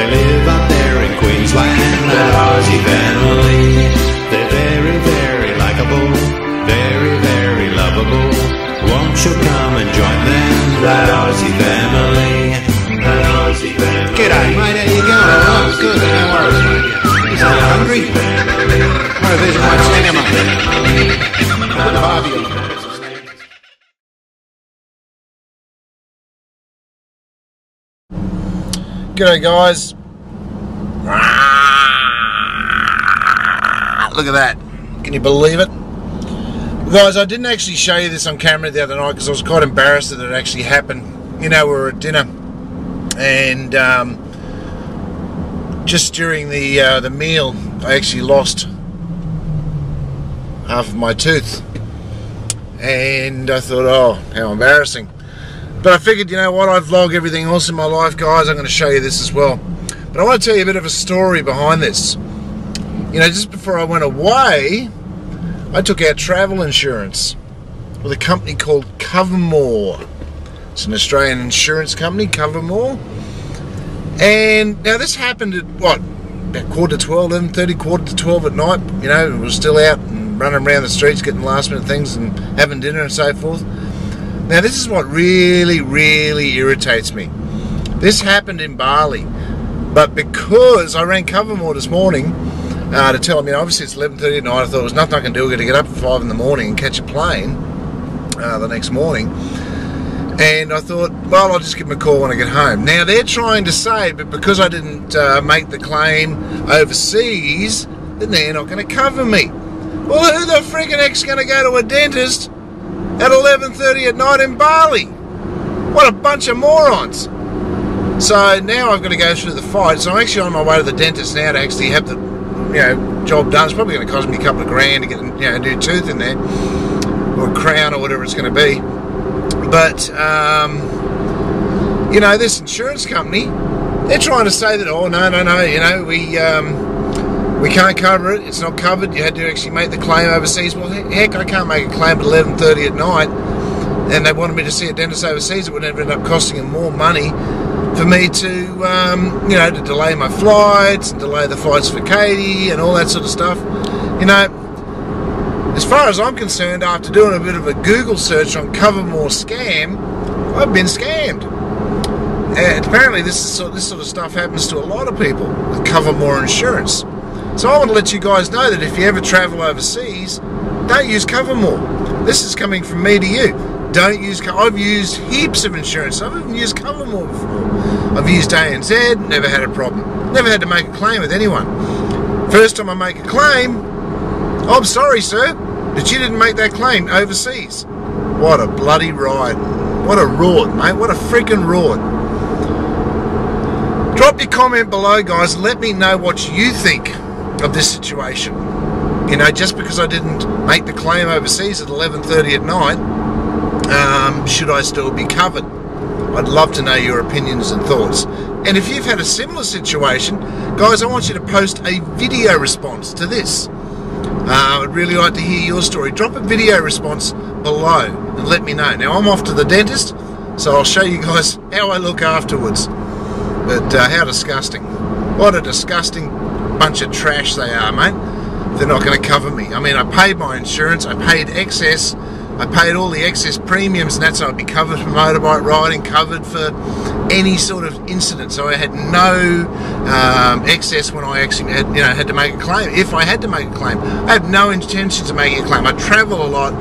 They live up there in Queensland, that Aussie family. They're very, very likeable, very, very lovable. Won't you come and join them, that Aussie family, that Aussie family. G'day mate, how you going? Oh, good, no worries mate. Is that hungry? One of these might sting him up. Put the barbie on. G'day guys. Look at that. Can you believe it? Guys, I didn't actually show you this on camera the other night because I was quite embarrassed that it actually happened. You know, we were at dinner and just during the meal I actually lost half of my tooth. And I thought, oh, how embarrassing. But I figured, you know what, I vlog everything else in my life, guys. I'm going to show you this as well. But I want to tell you a bit of a story behind this. You know, just before I went away, I took out travel insurance with a company called CoverMore. It's an Australian insurance company, CoverMore. And now this happened at, what, about 11:45, 11:30, 11:45 at night. You know, we were still out and running around the streets getting last minute things and having dinner and so forth. Now this is what really, really irritates me. This happened in Bali, but because I rang CoverMore this morning to tell them, you know, obviously it's 11:30 at night, I thought there was nothing I can do, I've got to get up at 5 in the morning and catch a plane the next morning. And I thought, well, I'll just give them a call when I get home. Now they're trying to say, but because I didn't make the claim overseas, then they're not going to cover me. Well, who the freaking heck's going to go to a dentist at 11:30 at night in Bali? What a bunch of morons. So now I've got to go through the fight. So I'm actually on my way to the dentist now to actually have the, you know, job done. It's probably going to cost me a couple of grand to get, you know, a new tooth in there, or a crown, or whatever it's going to be. But you know, this insurance company, they're trying to say that, oh no, you know, we can't cover it, it's not covered, you had to actually make the claim overseas. Well, heck, I can't make a claim at 11:30 at night, and they wanted me to see a dentist overseas. It would end up costing them more money for me to, you know, to delay my flights, and delay the flights for Katie, and all that sort of stuff. You know, as far as I'm concerned, after doing a bit of a Google search on CoverMore scam, I've been scammed. And apparently this sort of stuff happens to a lot of people with CoverMore insurance. So I want to let you guys know that if you ever travel overseas, don't use CoverMore. This is coming from me to you. Don't use. I've used heaps of insurance. I've even used CoverMore before. I've used ANZ, never had a problem. Never had to make a claim with anyone. First time I make a claim, oh, I'm sorry, sir, but you didn't make that claim overseas. What a bloody ride. What a rort, mate. What a freaking rort. Drop your comment below, guys, and let me know what you think of this situation. You know, just because I didn't make the claim overseas at 11:30 at night, should I still be covered? I'd love to know your opinions and thoughts. And if you've had a similar situation, guys, I want you to post a video response to this. I'd really like to hear your story. Drop a video response below and let me know. Now, I'm off to the dentist, so I'll show you guys how I look afterwards. But how disgusting. What a disgusting bunch of trash they are, mate. They're not going to cover me. I mean, I paid my insurance, I paid excess, I paid all the excess premiums, and that's how I'd be covered for motorbike riding, covered for any sort of incident. So I had no excess when I actually had, you know, had to make a claim. If I had to make a claim, I had no intentions of making a claim. I travel a lot,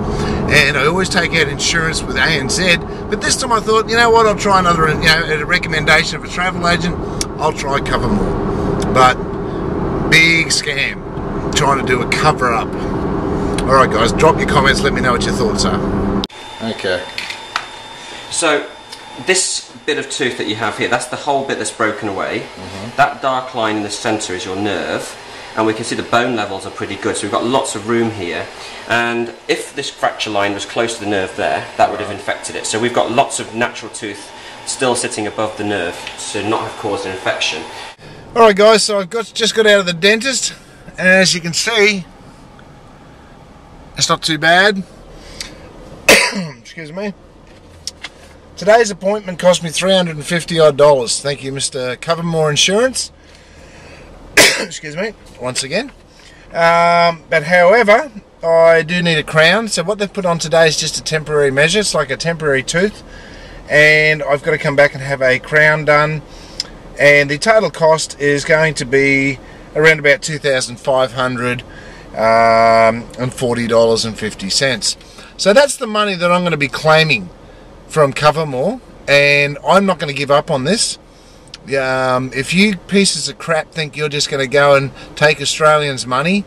and I always take out insurance with ANZ. But this time I thought, you know what, I'll try another, you know, a recommendation of a travel agent. I'll try CoverMore. But big scam, trying to do a cover-up. Alright guys, drop your comments, let me know what your thoughts are. Okay. So, this bit of tooth that you have here, that's the whole bit that's broken away. That dark line in the centre is your nerve, and we can see the bone levels are pretty good, so we've got lots of room here. And if this fracture line was close to the nerve there, that would have infected it. So we've got lots of natural tooth still sitting above the nerve, so not have caused an infection. Alright guys, so I've just got out of the dentist, and as you can see, it's not too bad. Excuse me. Today's appointment cost me $350 odd. Thank you, Mr. CoverMore Insurance. Excuse me, once again. But however, I do need a crown. So what they've put on today is just a temporary measure. It's like a temporary tooth. And I've got to come back and have a crown done. And the total cost is going to be around about $2,540.50. So that's the money that I'm going to be claiming from CoverMore, and I'm not going to give up on this. If you pieces of crap think you're just going to go and take Australians' money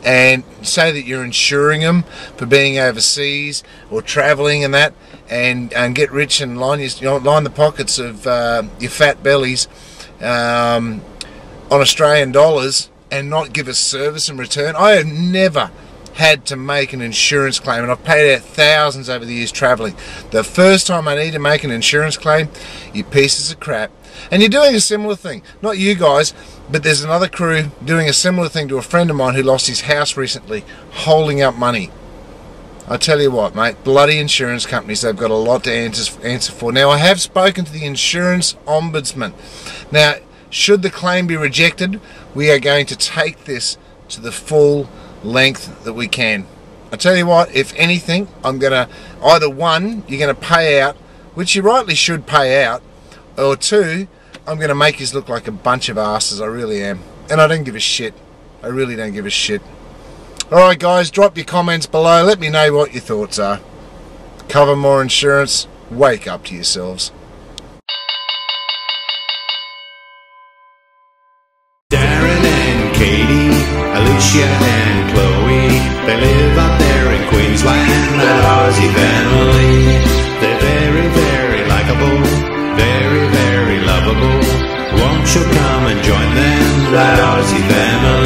and say that you're insuring them for being overseas or travelling and that, and get rich and line the pockets of your fat bellies on Australian dollars and not give us service in return. I have never had to make an insurance claim, and I've paid out thousands over the years travelling. The first time I need to make an insurance claim, you pieces of crap, and you're doing a similar thing, not you guys, but there's another crew doing a similar thing to a friend of mine who lost his house recently, holding up money. I tell you what, mate, bloody insurance companies, they've got a lot to answer for. Now, I have spoken to the insurance ombudsman. Now, should the claim be rejected, we are going to take this to the full length that we can. I tell you what, if anything, I'm gonna either one, you're gonna pay out, which you rightly should pay out, or two, I'm gonna make you look like a bunch of asses. I really am, and I don't give a shit. I really don't give a shit. All right, guys, drop your comments below. Let me know what your thoughts are. CoverMore Insurance, wake up to yourselves. Katie, Alicia and Chloe, they live up there in Queensland, that Aussie family. They're very, very likeable, very, very lovable. Won't you come and join them, that Aussie family?